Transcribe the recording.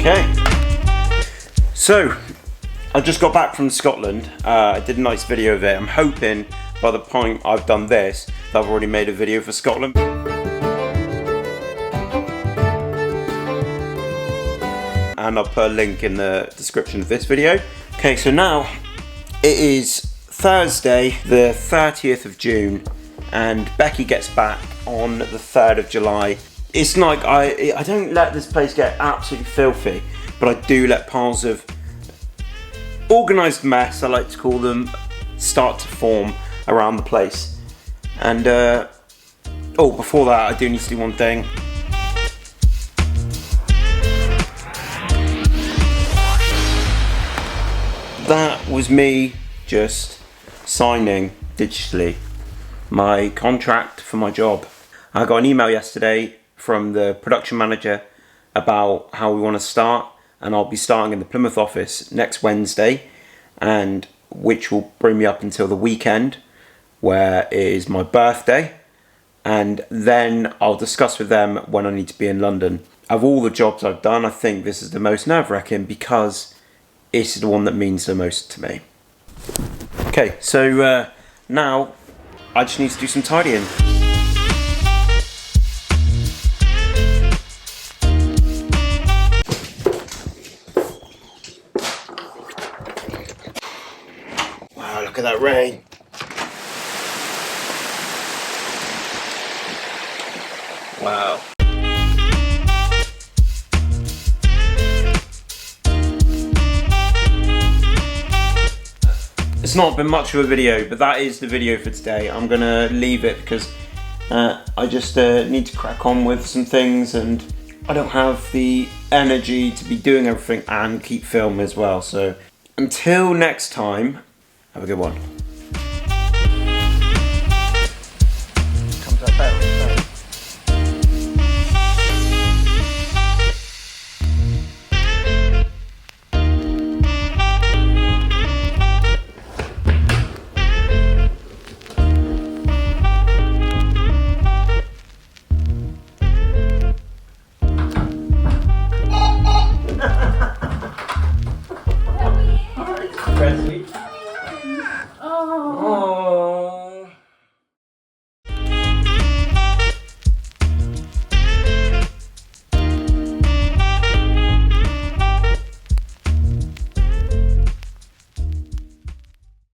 Okay, so I just got back from Scotland. I did a nice video of it. I'm hoping by the point I've done this, I've already made a video for Scotland. And I'll put a link in the description of this video. Okay, so now it is Thursday, the 30th of June, and Becky gets back on the 3rd of July. It's like I don't let this place get absolutely filthy, but I do let piles of organised mess, I like to call them, start to form around the place. And before that, I do need to do one thing. That was me just signing digitally my contract for my job. I got an email yesterday from the production manager about how we want to start, and I'll be starting in the Plymouth office next Wednesday, and which will bring me up until the weekend, where it is my birthday, and then I'll discuss with them when I need to be in London. Of all the jobs I've done, I think this is the most nerve-wracking because it's the one that means the most to me. Okay, so now I just need to do some tidying. Wow, look at that rain. Wow. It's not been much of a video, but that is the video for today. I'm gonna leave it because I just need to crack on with some things, and I don't have the energy to be doing everything and keep filming as well. So until next time, have a good one.